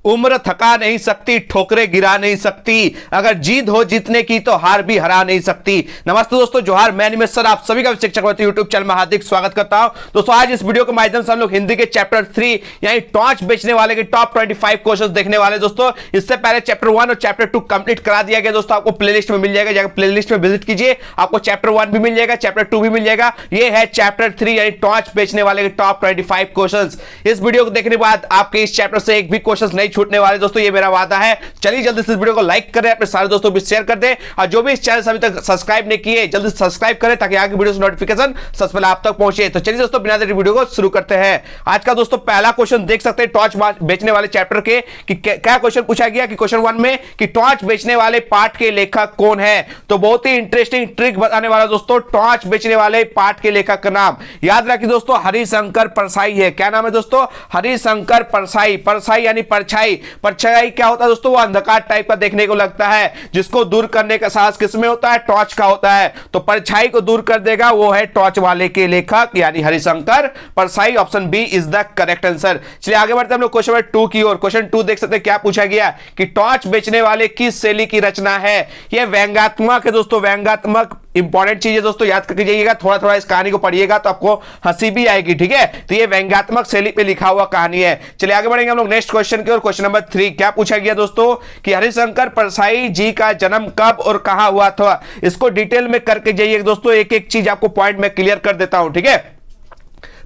उम्र थका नहीं सकती, ठोकरें गिरा नहीं सकती, अगर जीत हो जीतने की तो हार भी हरा नहीं सकती। नमस्ते दोस्तों, जोहार, मैं निमेश सर आप सभी का शिक्षक चक्रवर्ती यूट्यूब चैनल में हार्दिक स्वागत करता हूं। दोस्तों आज इस वीडियो के माध्यम से हम लोग हिंदी के चैप्टर 3 यानी टॉर्च बेचने वाले के टॉप 25 क्वेश्चंस देखने वाले। दोस्तों इससे पहले चैप्टर 1 और चैप्टर 2 कंप्लीट करा दिया गया। दोस्तों आपको प्लेलिस्ट में मिल जाएगा, जाकर प्लेलिस्ट में विजिट कीजिए, आपको चैप्टर 1 भी मिल जाएगा, चैप्टर 2 भी मिल जाएगा। ये है चैप्टर 3 यानी टॉर्च बेचने वाले के टॉप 25 क्वेश्चंस। इस वीडियो को देखने के बाद आपके इस चैप्टर से एक भी क्वेश्चन नहीं छूटने वाले। दोस्तों ये मेरा वादा है। चलिए जल्दी से इस वीडियो को लाइक करें, अपने सारे दोस्तों भी शेयर कर दें, और जो भी इस चैनल से अभी तक सब्सक्राइब नहीं किए जल्दी सब्सक्राइब करें ताकि आगे वीडियो से नोटिफिकेशन सबसे पहले आप तक पहुंचे। तो चलिए दोस्तों बिना देरी वीडियो को शुरू करते हैं। आज का दोस्तों पहला क्वेश्चन देख सकते हैं टॉर्च बेचने वाले चैप्टर के कि क्या क्वेश्चन पूछा गया कि क्वेश्चन 1 में कि टॉर्च बेचने वाले पाठ के लेखक कौन है। तो बहुत ही इंटरेस्टिंग ट्रिक बताने वाला दोस्तों, टॉर्च बेचने वाले पाठ के लेखक का नाम याद रखिए दोस्तों, हरिशंकर परसाई है। क्या नाम है दोस्तों? हरिशंकर परसाई। परसाई यानी परछाई। परछाई क्या होता है दोस्तों? वो अंधकार टाइप का देखने को लगता है, जिसको दूर करने का साहस किसमें होता है? टॉर्च का होता है। तो परछाई को दूर कर देगा वो है टॉर्च वाले के लेखक यानी Harishankar Parsai. Option B is the correct answer. चलिए आगे बढ़ते हैं हम लोग क्वेश्चन नंबर 2 की ओर। क्वेश्चन 2 देख सकते हैं क्या पूछा गया कि टॉर्च बेचने वाले किस शैली की रचना है। यह व्यंग्यात्मक है दोस्तों, व्यंग्यात्मक इंपॉर्टेंट चीज है दोस्तों, याद करके जाइएगा। थोड़ा थोड़ा इस कहानी को पढ़िएगा तो आपको हंसी भी आएगी, ठीक है। तो ये व्यंग्यात्मक शैली पे लिखा हुआ कहानी है। चलिए आगे बढ़ेंगे हम लोग नेक्स्ट क्वेश्चन की ओर। क्वेश्चन नंबर 3 क्या पूछा गया दोस्तों कि हरिशंकर परसाई जी का जन्म कब और कहां हुआ था। इसको डिटेल में करके जाइए दोस्तों, एक एक चीज आपको पॉइंट में क्लियर कर देता हूं, ठीक है।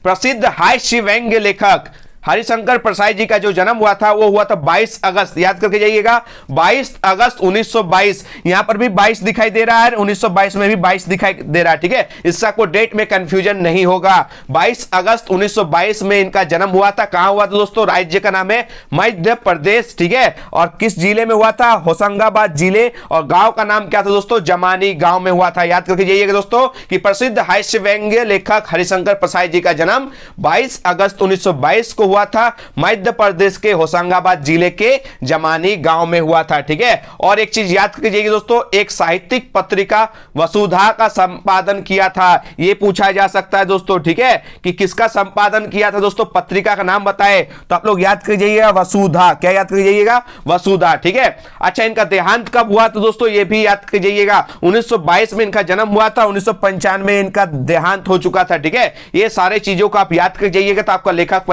प्रसिद्ध हास्य व्यंग्य लेखक हरिशंकर परसाई जी का जो जन्म हुआ था वो हुआ था 22 अगस्त, याद करके जाइएगा, 22 अगस्त 1922। यहां पर भी 22 दिखाई दे रहा है, 1922 में भी 22 दिखाई दे रहा है, ठीक है। इसका कोई डेट में कंफ्यूजन नहीं होगा। 22 अगस्त 1922 में इनका जन्म हुआ था। कहां हुआ था दोस्तों? राज्य का नाम है मध्य प्रदेश, ठीक है। और किस जिले में हुआ था? होशंगाबाद जिले। और गांव का नाम क्या था दोस्तों? जमानी गांव में हुआ था। याद करके जाइएगा दोस्तों कि प्रसिद्ध हास्य व्यंग्य लेखक हरिशंकर परसाई जी का जन्म 22 अगस्त 1922 को हुआ था, मध्य प्रदेश के होशंगाबाद जिले के जमानी गांव में हुआ था, ठीक है। और एक चीज याद कीजिएगा दोस्तों, एक साहित्यिक पत्रिका वसुधा का संपादन किया था। यह पूछा जा सकता है दोस्तों, ठीक है, कि किसका संपादन किया था दोस्तों, पत्रिका का नाम बताए तो आप लोग याद कीजिएगा वसुधा। क्या याद कीजिएगा? वसुधा, ठीक है। अच्छा इनका देहांत कब हुआ तो दोस्तों ये भी याद कीजिएगा, 1922 में इनका जन्म हुआ था, 1995 में इनका देहांत हो चुका था, ठीक है। ये सारे चीजों को आप याद कर जाइएगा तो आपका लेखक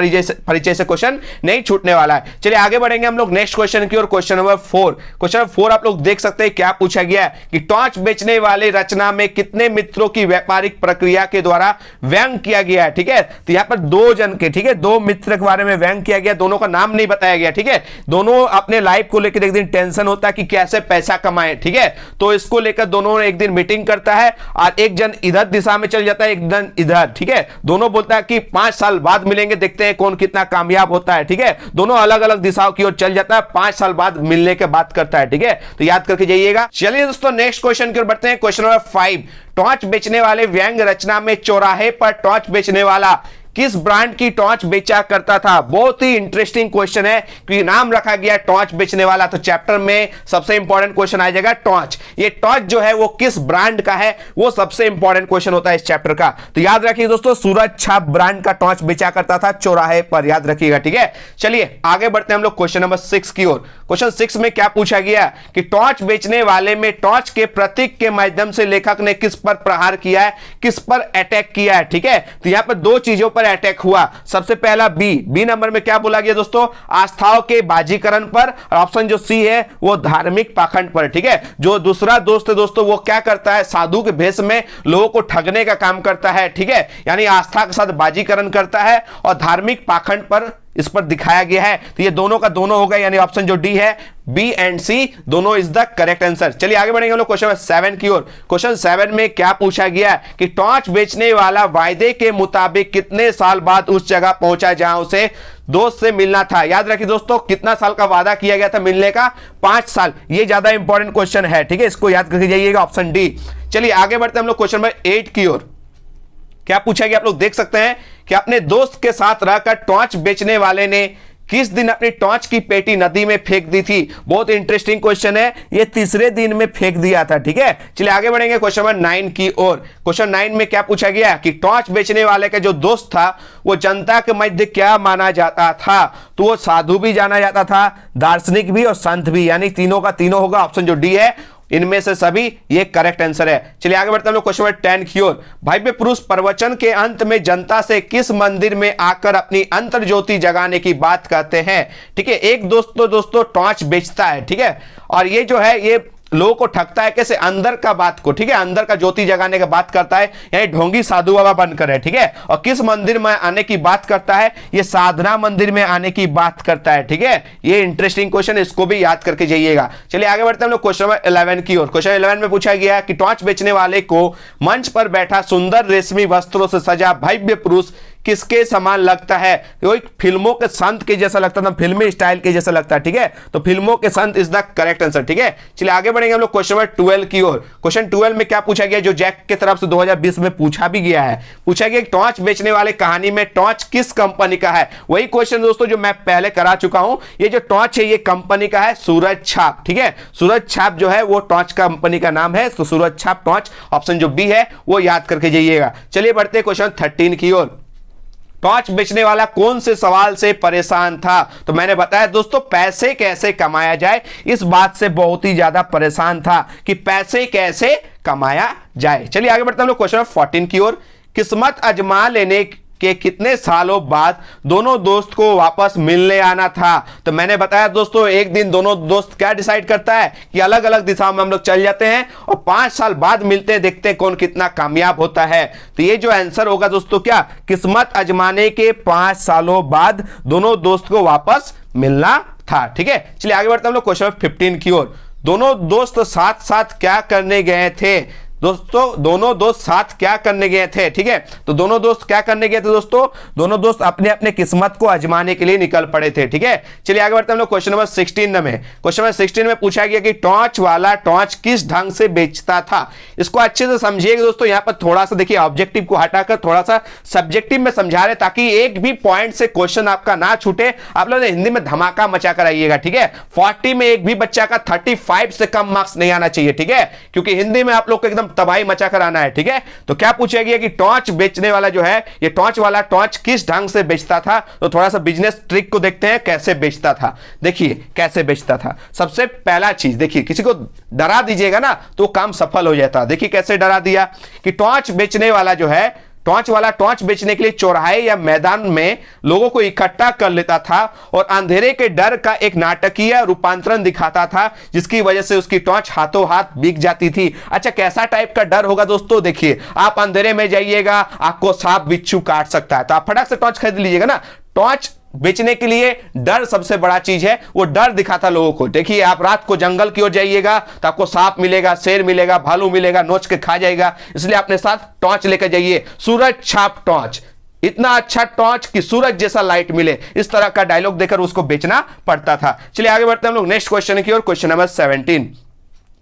परिचय से क्वेश्चन नहीं छूटने वाला है। चलिए आगे बढ़ेंगे हम लोग नेक्स्ट क्वेश्चन की ओर। Question number 4। क्वेश्चन नंबर 4 आप लोग देख सकते हैं क्या पूछा गया है कि टॉर्च बेचने वाले रचना में कितने मित्रों की व्यापारिक प्रक्रिया के द्वारा व्यंग किया गया है, ठीक है। तो यहां पर 2 जन के, ठीक है, 2 मित्र के बारे में व्यंग किया गया, दोनों का नाम नहीं बताया गया, ठीक है। दोनों अपने लाइफ को लेकर एक दिन टेंशन होता है कि कैसे पैसा कमाएं, ठीक है। तो इसको लेकर दोनों एक दिन मीटिंग करता है और एक जन इधर दिशा में चल जाता है, एक जन इधर, ठीक है। दोनों बोलता है कि 5 साल बाद मिलेंगे, देखते हैं कौन कितना कामयाब होता है, ठीक है। दोनों अलग अलग दिशाओं की ओर चल जाता है, 5 साल बाद मिलने के बात करता है, ठीक है। तो याद करके जाइएगा। चलिए दोस्तों नेक्स्ट क्वेश्चन की ओर बढ़ते हैं। Question number 5। टॉर्च बेचने वाले व्यंग्य रचना में चौराहे पर टॉर्च बेचने वाला किस ब्रांड की टॉर्च बेचा करता था। बहुत ही इंटरेस्टिंग क्वेश्चन है क्योंकि नाम रखा गया टॉर्च बेचने वाला, तो चैप्टर में सबसे इंपॉर्टेंट क्वेश्चन आ जाएगा टॉर्च। ये टॉर्च जो है वो किस ब्रांड का है, वो सबसे इंपॉर्टेंट क्वेश्चन होता है इस चैप्टर का। तो याद रखिए दोस्तों, सूरज छाप ब्रांड का टॉर्च बेचा करता था चौराहे पर, याद रखिएगा, ठीक है। चलिए आगे बढ़ते हैं हम लोग क्वेश्चन नंबर 6 की ओर। क्वेश्चन 6 में क्या पूछा गया कि टॉर्च बेचने वाले में टॉर्च के प्रतीक के माध्यम से लेखक ने किस पर प्रहार किया है, किस पर अटैक किया है, ठीक है। तो यहां पर 2 चीजों पर अटैक हुआ। सबसे पहला बी नंबर में क्या बोला गया दोस्तों? आस्थाओं के बाजीकरण पर। और ऑप्शन जो सी है वो धार्मिक पाखंड पर, ठीक है। जो दूसरा दोस्त है दोस्तों वो क्या करता है? साधु के भेष में लोगों को ठगने का काम करता है, ठीक है। यानी आस्था के साथ बाजीकरण करता है और धार्मिक पाखंड पर इस पर दिखाया गया है। तो ये दोनों का दोनों होगा, यानी ऑप्शन जो डी है बी एंड सी दोनों इज द करेक्ट आंसर। चलिए आगे बढ़ेंगे हम लोग क्वेश्चन 7 की ओर। क्वेश्चन 7 में क्या पूछा गया कि टॉर्च बेचने वाला वायदे के मुताबिक कितने साल बाद उस जगह पहुंचा जहां उसे दोस्त से मिलना था। याद रखिए दोस्तों, कितना साल का वादा किया गया था मिलने का? 5 साल। ये ज्यादा इंपॉर्टेंट क्वेश्चन है, ठीक है, इसको याद करके जाइएगा, ऑप्शन डी। चलिए आगे बढ़ते हैं हम लोग क्वेश्चन नंबर 8 की ओर। क्या पूछा गया आप लोग देख सकते हैं कि अपने दोस्त के साथ रहकर टॉर्च बेचने वाले ने किस दिन अपनी टॉर्च की पेटी नदी में फेंक दी थी? बहुत इंटरेस्टिंग क्वेश्चन है, ये तीसरे दिन में फेंक दिया था। ठीक है, चलिए आगे बढ़ेंगे क्वेश्चन नंबर 9 की ओर। क्वेश्चन 9 में क्या पूछा गया कि टॉर्च बेचने वाले का जो दोस्त था वो जनता के मध्य क्या माना जाता था? तो वो साधु भी जाना जाता था, दार्शनिक भी और संत भी, यानी तीनों का तीनों होगा। ऑप्शन जो डी है इनमें से सभी ये करेक्ट आंसर है। चलिए आगे बढ़ते हैं हम लोग क्वेश्चन नंबर 10 की ओर। भव्य पुरुष प्रवचन के अंत में जनता से किस मंदिर में आकर अपनी अंतर ज्योति जगाने की बात कहते हैं? ठीक है, एक दोस्त तो दोस्तों टॉर्च बेचता है, ठीक है, और ये जो है ये लोगों को ठगता है कैसे? अंदर का बात को, ठीक है, अंदर का ज्योति जगाने का बात करता है, यानी ढोंगी साधु बाबा बनकर है। ठीक है, और किस मंदिर में आने की बात करता है? ये साधना मंदिर में आने की बात करता है। ठीक है, ये इंटरेस्टिंग क्वेश्चन, इसको भी याद करके जाइएगा। चलिए आगे बढ़ते हैं हम लोग क्वेश्चन नंबर 11 की ओर। क्वेश्चन 11 में पूछा गया कि टॉर्च बेचने वाले को मंच पर बैठा सुंदर रेशमी वस्त्रों से सजा भव्य पुरुष किसके समान लगता है? वो एक फिल्मों के संत के जैसा लगता था, फिल्मी स्टाइल के जैसा लगता है। ठीक है, तो फिल्मों के संत इज द करेक्ट आंसर। ठीक है, चलिए आगे बढ़ेंगे हम लोग क्वेश्चन नंबर 12 की ओर। क्वेश्चन 12 में क्या पूछा गया, जो जैक की तरफ से 2020 में पूछा भी गया है। पूछा गया कि टॉर्च बेचने वाले कहानी में टॉर्च किस कंपनी का है? वही क्वेश्चन दोस्तों जो मैं पहले करा चुका हूं। ये जो टॉर्च है ये कंपनी का है सूरज छाप। ठीक है, सूरज छाप जो है वो टॉर्च कंपनी का नाम है, तो सूरज छाप टॉर्च, ऑप्शन जो बी है वो याद करके जाइएगा। चलिए बढ़ते हैं क्वेश्चन 13 की ओर। टॉर्च बेचने वाला कौन से सवाल से परेशान था? तो मैंने बताया दोस्तों पैसे कैसे कमाया जाए, इस बात से बहुत ही ज्यादा परेशान था कि पैसे कैसे कमाया जाए। चलिए आगे बढ़ते हैं हम लोग क्वेश्चन 14 की ओर। किस्मत आजमा लेने के कितने सालों बाद दोनों दोस्त को वापस मिलने आना था? तो मैंने बताया दोस्तों एक दिन दोनों दोस्त क्या डिसाइड करता है कि अलग अलग दिशाओं में हम लोग चल जाते हैं और 5 साल बाद मिलते हैं, देखते हैं कौन कितना कामयाब होता है। तो ये जो आंसर होगा दोस्तों क्या, किस्मत आजमाने के 5 सालों बाद दोनों दोस्त को वापस मिलना था। ठीक है, चलिए आगे बढ़ते हैं हम लोग क्वेश्चन 15 की ओर। दोनों दोस्त साथ साथ क्या करने गए थे? दोस्तों दोनों दोस्त साथ क्या करने गए थे? ठीक है, तो दोनों दोस्त क्या करने गए थे दोस्तों? दोनों दोस्त अपने अपने किस्मत को आजमाने के लिए निकल पड़े थे। ठीक है, चलिए आगे बढ़ते हैं हम लोग क्वेश्चन नंबर 16 में। क्वेश्चन नंबर 16 में पूछा गया कि टॉर्च वाला टॉर्च किस ढंग से बेचता था? इसको अच्छे से समझिएगा दोस्तों। यहां पर थोड़ा सा देखिए ऑब्जेक्टिव को हटाकर थोड़ा सा सब्जेक्टिव में समझा रहे, ताकि एक भी पॉइंट से क्वेश्चन आपका ना छूटे। आप लोग हिंदी में धमाका मचा कर आइएगा। ठीक है, 40 में एक भी बच्चा का 35 से कम मार्क्स नहीं आना चाहिए। ठीक है, क्योंकि हिंदी में आप लोग को एकदम तबाही मचा कर आना है। ठीक है, तो क्या पूछा गया कि टॉर्च बेचने वाला जो है ये टॉर्च वाला टॉर्च किस ढंग से बेचता था? तो थोड़ा सा बिजनेस ट्रिक को देखते हैं कैसे बेचता था। देखिए कैसे बेचता था। सबसे पहला चीज देखिए, किसी को डरा दीजिएगा ना तो काम सफल हो जाता। देखिए कैसे डरा दिया कि टॉर्च बेचने वाला जो है, टॉर्च वाला टॉर्च बेचने के लिए चौराहे या मैदान में लोगों को इकट्ठा कर लेता था और अंधेरे के डर का एक नाटकीय रूपांतरण दिखाता था, जिसकी वजह से उसकी टॉर्च हाथों हाथ बिक जाती थी। अच्छा, कैसा टाइप का डर होगा दोस्तों? देखिए आप अंधेरे में जाइएगा, आपको सांप बिच्छू काट सकता है, तो आप फटाक से टॉर्च खरीद लीजिएगा ना। टॉर्च बेचने के लिए डर सबसे बड़ा चीज है, वो डर दिखाता लोगों को। देखिए आप रात को जंगल की ओर जाइएगा तो आपको सांप मिलेगा, शेर मिलेगा, भालू मिलेगा, नोच के खा जाएगा, इसलिए अपने साथ टॉर्च लेकर जाइए। सूरज छाप टॉर्च, इतना अच्छा टॉर्च कि सूरज जैसा लाइट मिले, इस तरह का डायलॉग देकर उसको बेचना पड़ता था। चलिए आगे बढ़ते हैं हम लोग नेक्स्ट क्वेश्चन की ओर। क्वेश्चन नंबर 17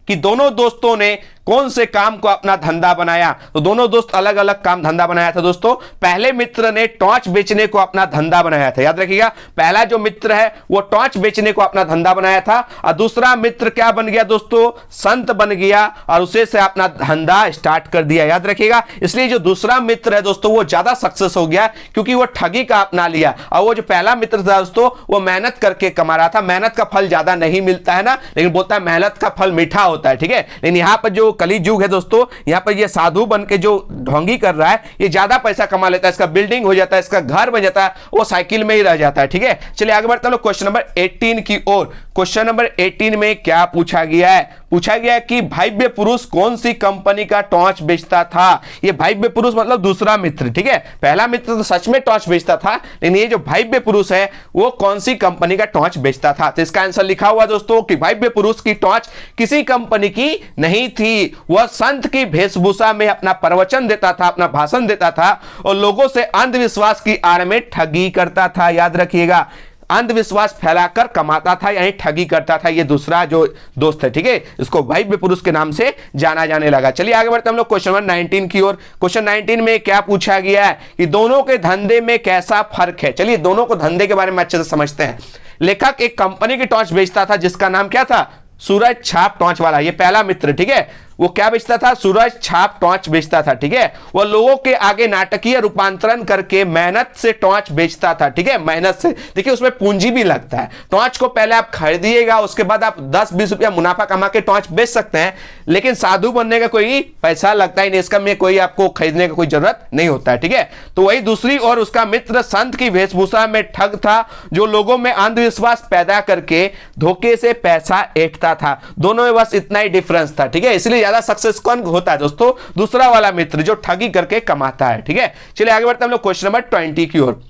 कि दोनों दोस्तों ने कौन से काम को अपना धंधा बनाया? तो दोनों दोस्त अलग अलग काम धंधा बनाया था दोस्तों। पहले मित्र ने टॉर्च बेचने को अपना धंधा बनाया था, याद रखिएगा। पहला जो मित्र है वो टॉर्च बेचने को अपना धंधा बनाया था, और दूसरा मित्र क्या बन गया दोस्तों? संत बन गया और उसे से अपना धंधा स्टार्ट कर दिया, याद रखिएगा। इसलिए जो दूसरा मित्र है दोस्तों वो ज्यादा सक्सेस हो गया, क्योंकि वो ठगी का अपना लिया, और वो जो पहला मित्र था दोस्तों वो मेहनत करके कमा रहा था। मेहनत का फल ज्यादा नहीं मिलता है ना, लेकिन बोलता है मेहनत का फल मीठा होता है। ठीक है, लेकिन यहां पर जो कली युग है दोस्तों, यहां पर ये साधु बन के जो ढोंगी कर रहा है ये ज्यादा पैसा कमा लेता है, इसका बिल्डिंग हो जाता है, इसका घर बन जाता है, वो साइकिल में ही रह जाता है। ठीक है, चलिए आगे बढ़ते हैं लोग क्वेश्चन नंबर 18 की ओर। क्वेश्चन नंबर 18 में क्या पूछा गया है? पूछा गया कि भव्य पुरुष कौन सी कंपनी का टॉर्च बेचता था? ये भव्य पुरुष मतलब दूसरा मित्र। ठीक है, पहला मित्र तो सच में टॉर्च बेचता था, लेकिन ये जो भव्य पुरुष है वो कौन सी कंपनी का टॉर्च बेचता था? तो इसका आंसर लिखा हुआ दोस्तों कि भव्य पुरुष की टॉर्च किसी कंपनी की नहीं थी, वह संत की वेशभूषा में अपना प्रवचन देता था, अपना भाषण देता था और लोगों से अंधविश्वास की आड़ में ठगी करता था। याद रखिएगा, अंधविश्वास फैलाकर कमाता था, यानी ठगी करता था। ये दूसरा जो दोस्त है, ठीक है, इसको भव्य पुरुष के नाम से जाना जाने लगा। चलिए आगे बढ़ते हम लोग क्वेश्चन नंबर 19 की ओर। क्वेश्चन 19 में क्या पूछा गया है कि दोनों के धंधे में कैसा फर्क है। चलिए दोनों को धंधे के बारे में अच्छे से समझते हैं। लेखक एक कंपनी की टॉर्च बेचता था जिसका नाम क्या था, सूरज छाप टॉर्च वाला। ये पहला मित्र, ठीक है, वो क्या बेचता था, सूरज छाप टॉर्च बेचता था, ठीक है। वो लोगों के आगे नाटकीय रूपांतरण करके मेहनत से टॉर्च बेचता था, ठीक है, मेहनत से। देखिए उसमें पूंजी भी लगता है। टॉर्च को पहले आप खरीदिएगा, उसके बाद आप 10-20 रुपया मुनाफा कमा के टॉर्च बेच सकते हैं, लेकिन साधु बनने का कोई पैसा लगता ही नहीं, इसका में कोई आपको खरीदने का कोई जरूरत नहीं होता है, ठीक है। तो वही दूसरी और उसका मित्र संत की वेशभूषा में ठग था, जो लोगों में अंधविश्वास पैदा करके धोखे से पैसा ऐंठता था। दोनों में बस इतना ही डिफरेंस था, ठीक है। इसलिए ज्यादा सक्सेस कौन होता है दोस्तों, दूसरा वाला मित्र जो ठगी करके कमाता है, ठीक है। चलिए आगे बढ़ते हैं हम लोग क्वेश्चन नंबर 20 की ओर।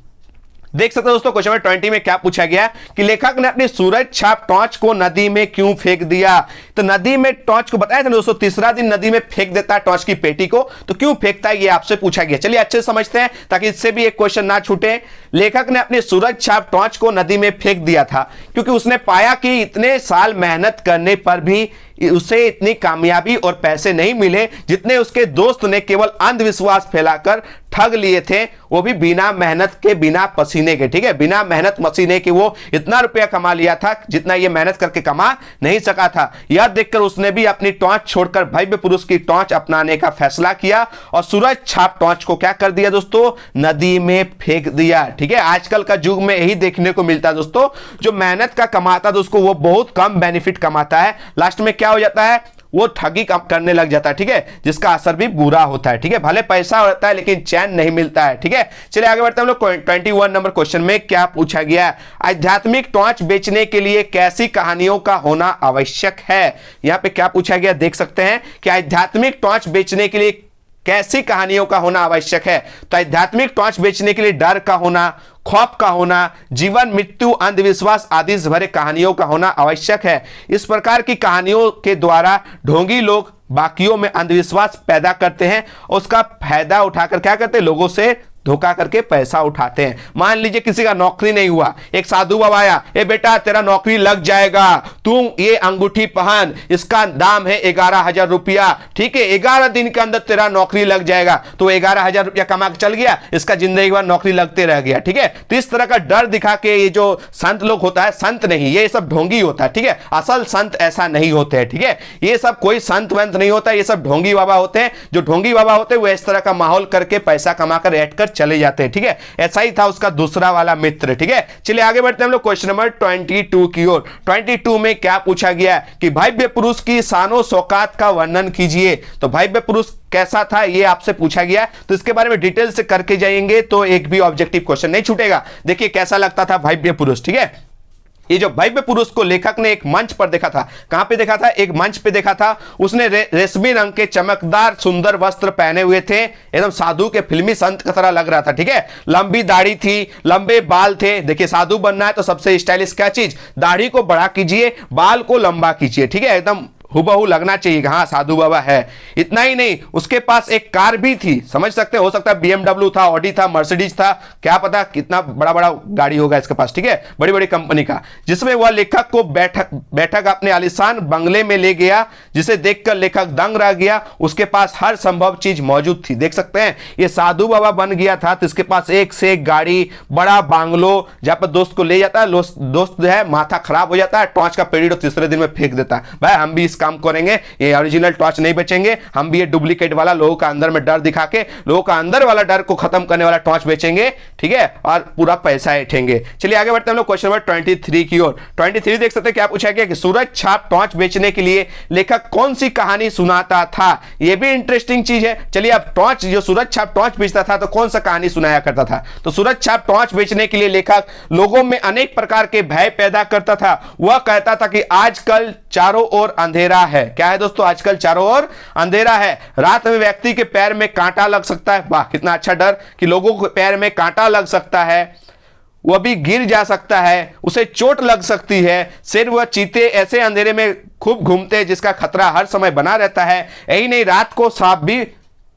देख सकते हो दोस्तों क्वेश्चन नंबर 20 में क्या पूछा गया कि लेखक ने अपनी सूरज छाप टॉर्च को नदी में क्यों फेंक दिया। तो नदी में टॉर्च को बताया था दोस्तों, तीसरा दिन नदी में फेंक देता है टॉर्च की पेटी को, तो क्यों फेंकता है ये आपसे पूछा गया। चलिए अच्छे से समझते हैं ताकि इससे भी एक क्वेश्चन ना छूटे। लेखक ने अपनी सूरज छाप टॉर्च को नदी में फेंक दिया था क्योंकि उसने पाया कि इतने साल मेहनत करने पर भी उसे इतनी कामयाबी और पैसे नहीं मिले जितने उसके दोस्त ने केवल अंधविश्वास फैलाकर ठग लिए थे, वो भी बिना मेहनत के, बिना पसीने के, ठीक है, बिना मेहनत पसीने के वो इतना रुपया कमा लिया था जितना ये मेहनत करके कमा नहीं सका था। यह देखकर उसने भी अपनी टॉर्च छोड़कर भव्य पुरुष की टॉर्च अपनाने का फैसला किया और सूरज छाप टॉर्च को क्या कर दिया दोस्तों, नदी में फेंक दिया, ठीक है। आजकल का युग में यही देखने को मिलता है दोस्तों, जो मेहनत का कमाता है उसको वो बहुत कम बेनिफिट कमाता है, लास्ट में क्या हो जाता है, वो ठगी करने लग जाता है, ठीक है, जिसका असर भी बुरा होता है, ठीक है। भले पैसा होता है लेकिन चैन नहीं मिलता है, ठीक है। चलिए आगे बढ़ते हैं हम लोग 21 नंबर क्वेश्चन में क्या पूछा गया है। आध्यात्मिक टॉर्च बेचने के लिए कैसी कहानियों का होना आवश्यक है। यहां पे क्या पूछा गया देख सकते हैं कि आध्यात्मिक टॉर्च बेचने के लिए कैसी कहानियों का होना आवश्यक है। तो आध्यात्मिक टॉर्च बेचने के लिए डर का होना, खौफ का होना, जीवन मृत्यु अंधविश्वास आदि से भरे कहानियों का होना आवश्यक है। इस प्रकार की कहानियों के द्वारा ढोंगी लोग बाकियों में अंधविश्वास पैदा करते हैं, उसका फायदा उठाकर क्या करते हैं, लोगों से धोखा करके पैसा उठाते हैं। मान लीजिए किसी का नौकरी नहीं हुआ, एक साधु बाबा आया, ए बेटा तेरा नौकरी लग जाएगा, तू ये अंगूठी पहन, इसका दाम है 11,000 रुपया, ठीक है, 11 दिन के अंदर तेरा नौकरी लग जाएगा। तो 11,000 रुपया कमा के चल गया, इसका जिंदगी भर नौकरी लगते रह गया, ठीक है। तो इस तरह का डर दिखा के ये जो संत लोग होता है, संत नहीं, ये सब ढोंगी होता है, ठीक है। असल संत ऐसा नहीं होते हैं, ठीक है। ये सब कोई संत वंत नहीं होता, ये सब ढोंगी बाबा होते हैं। जो ढोंगी बाबा होते हैं वो इस तरह का माहौल करके पैसा कमाकर ऐंठकर चले जाते हैं, ठीक है। ऐसा ही था उसका दूसरा वाला मित्र, ठीक है। चलिए आगे बढ़ते हैं हम लोग क्वेश्चन नंबर 22 की ओर। 22 में क्या पूछा गया कि भव्य पुरुष की शानो शौकात का वर्णन कीजिए। तो भव्य पुरुष कैसा था ये आपसे पूछा गया, तो इसके बारे में डिटेल से करके जाएंगे तो एक भी ऑब्जेक्टिव क्वेश्चन नहीं छूटेगा। देखिए कैसा लगता था भव्य पुरुष, ठीक है। ये जो भव्य पुरुष को लेखक ने एक मंच पर देखा था। कहां पे देखा था, एक मंच पे देखा था। उसने रेशमी रंग के चमकदार सुंदर वस्त्र पहने हुए थे, एकदम साधु के फिल्मी संत की तरह लग रहा था, ठीक है। लंबी दाढ़ी थी, लंबे बाल थे। देखिए साधु बनना है तो सबसे स्टाइलिश क्या चीज, दाढ़ी को बड़ा कीजिए, बाल को लंबा कीजिए, ठीक है, एकदम हुबहू लगना चाहिए हाँ साधु बाबा है। इतना ही नहीं, उसके पास एक कार भी थी, समझ सकते हो सकता है BMW था, ऑडी था, मर्सिडीज था, क्या पता कितना बड़ा बड़ा गाड़ी होगा इसके पास, ठीक है, बड़ी बड़ी कंपनी का, जिसमें वह लेखक को बैठक अपने आलीशान बंगले में ले गया, जिसे देखकर लेखक दंग रह गया। उसके पास हर संभव चीज मौजूद थी। देख सकते हैं ये साधु बाबा बन गया था तो इसके पास एक से एक गाड़ी, बड़ा बांग्लो, जहां पर दोस्त को ले जाता है, दोस्त जो है माथा खराब हो जाता है, टॉर्च का पेड़ी तो तीसरे दिन में फेंक देता है। भाई हम भी काम करेंगे, ये ओरिजिनल टॉर्च नहीं बेचेंगे, हम भी ये डुप्लीकेट वाला लोगों का अंदर में डर दिखा के लोगों का अंदर वाला डर को खत्म करने वाला टॉर्च बेचेंगे, ठीक है, और पूरा पैसा ऐंठेंगे। चलिए आगे बढ़ते हैं हम लोग क्वेश्चन नंबर 23 की ओर। 23 देख सकते हैं क्या पूछा गया कि सूरज छाप टॉर्च बेचने के लिए लेखक कौन सी कहानी सुनाता था। यह भी इंटरेस्टिंग चीज है। चलिए अब टॉर्च, जो सूरज छाप टॉर्च बेचता था तो कौन सा कहानी सुनाया करता था। तो सूरज छाप टॉर्च बेचने के लिए लेखक लोगों में अनेक प्रकार के भय पैदा करता था। वह कहता था कि आजकल चारों ओर अंधेरा है। क्या है दोस्तों, आजकल चारों ओर अंधेरा है। रात में व्यक्ति के पैर में कांटा लग सकता है। वाह कितना अच्छा डर कि लोगों के पैर में कांटा लग सकता है, वह भी गिर जा सकता है, उसे चोट लग सकती है। शेर व चीते ऐसे अंधेरे में खूब घूमते हैं जिसका खतरा हर समय बना रहता है। यही नहीं, रात को सांप भी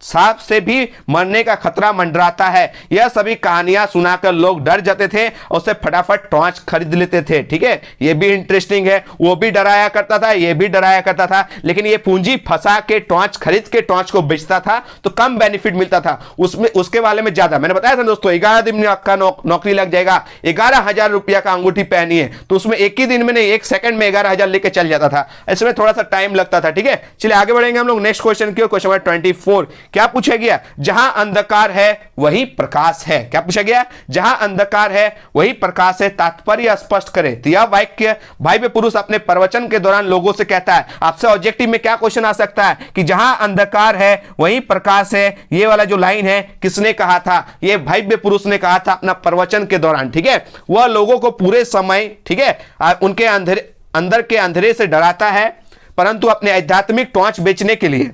सांप से भी मरने का खतरा मंडराता है। यह सभी कहानियां सुनाकर लोग डर जाते थे और उसे फटाफट टॉर्च खरीद लेते थे। ठीक है, यह भी इंटरेस्टिंग है। वो भी डराया करता था, यह भी डराया करता था, लेकिन ये पूंजी फंसा के टॉर्च खरीद के टॉर्च को बेचता था तो कम बेनिफिट मिलता था उसमें, उसके वाले में ज्यादा। मैंने बताया था दोस्तों 11 दिन में का नौकरी लग जाएगा, 11,000 रुपया का अंगूठी पहनी है तो उसमें एक ही दिन में नहीं, एक सेकंड में 11,000 लेके चल जाता था। इसमें थोड़ा सा टाइम लगता था। ठीक है, चलिए आगे बढ़ेंगे हम लोग नेक्स्ट क्वेश्चन की। क्वेश्चन नंबर 24 क्या पूछा गया? जहां अंधकार है वही प्रकाश है। क्या पूछा गया? जहां अंधकार है वही प्रकाश है। तात्पर्य स्पष्ट करें। तो यह वाक्य भाई बे पुरुष अपने प्रवचन के दौरान लोगों से कहता है। आपसे ऑब्जेक्टिव में क्या क्वेश्चन आ सकता है कि जहां अंधकार है वही प्रकाश है, ये वाला जो लाइन है किसने कहा था? ये भाई बे पुरुष ने कहा था अपना प्रवचन के दौरान। ठीक है, वह लोगों को पूरे समय, ठीक है, उनके अंदर के अंधेरे से डराता है, परंतु अपने आध्यात्मिक टॉर्च बेचने के लिए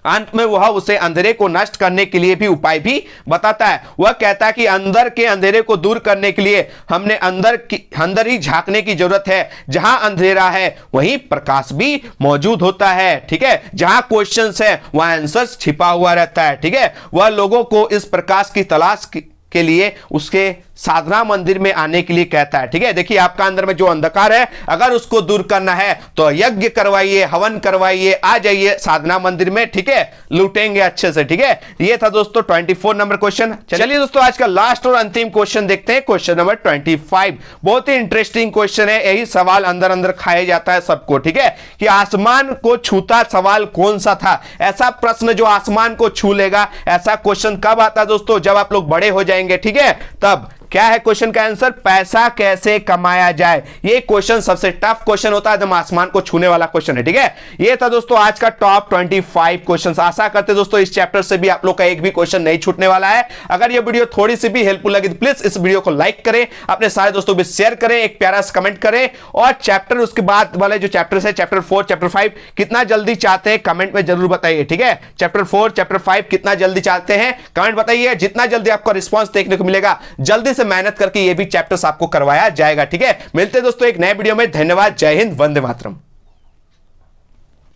अंत में वह उसे अंधेरे को नष्ट करने के लिए भी उपाय भी बताता है। वह कहता है कि अंदर के अंधेरे को दूर करने के लिए हमने अंदर ही झांकने की जरूरत है। जहां अंधेरा है वहीं प्रकाश भी मौजूद होता है। ठीक है, जहां क्वेश्चंस है वहां आंसर्स छिपा हुआ रहता है। ठीक है, वह लोगों को इस प्रकाश की तलाश के लिए उसके साधना मंदिर में आने के लिए कहता है। ठीक है, देखिए आपका अंदर में जो अंधकार है अगर उसको दूर करना है तो यज्ञ करवाइए, हवन करवाइए, आ जाइए साधना मंदिर में। ठीक है, लूटेंगे अच्छे से। ठीक है, ये था दोस्तों 24 नंबर क्वेश्चन। चलिए दोस्तों आज का लास्ट और अंतिम क्वेश्चन देखते हैं, क्वेश्चन नंबर 25। बहुत ही इंटरेस्टिंग क्वेश्चन है। यही सवाल अंदर अंदर खाया जाता है सबको। ठीक है, कि आसमान को छूता सवाल कौन सा था? ऐसा प्रश्न जो आसमान को छू लेगा, ऐसा क्वेश्चन कब आता है दोस्तों? जब आप लोग बड़े हो जाएंगे। ठीक है, तब क्या है क्वेश्चन का आंसर? पैसा कैसे कमाया जाए। ये क्वेश्चन सबसे टफ क्वेश्चन होता है, एकदम आसमान को छूने वाला क्वेश्चन है। ठीक है, ये था दोस्तों आज का टॉप 25 क्वेश्चंस। आशा करते दोस्तों इस चैप्टर से भी आप लोग का एक भी क्वेश्चन नहीं छूटने वाला है। अगर ये वीडियो थोड़ी सी भी हेल्पफुल लगी तो प्लीज इस वीडियो को लाइक करें, अपने सारे दोस्तों भी शेयर करें, एक प्यारा सा कमेंट करें, और चैप्टर उसके बाद वाले जो चैप्टर है चैप्टर 4 चैप्टर 5 कितना जल्दी चाहते हैं कमेंट में जरूर बताइए। ठीक है, चैप्टर 4 चैप्टर 5 कितना जल्दी चाहते हैं कमेंट बताइए। जितना जल्दी आपको रिस्पॉन्स देखने को मिलेगा जल्दी से मेहनत करके ये भी चैप्टर्स आपको करवाया जाएगा। ठीक है, मिलते हैं दोस्तों एक नए वीडियो में। धन्यवाद, जय हिंद, वंदे मातरम।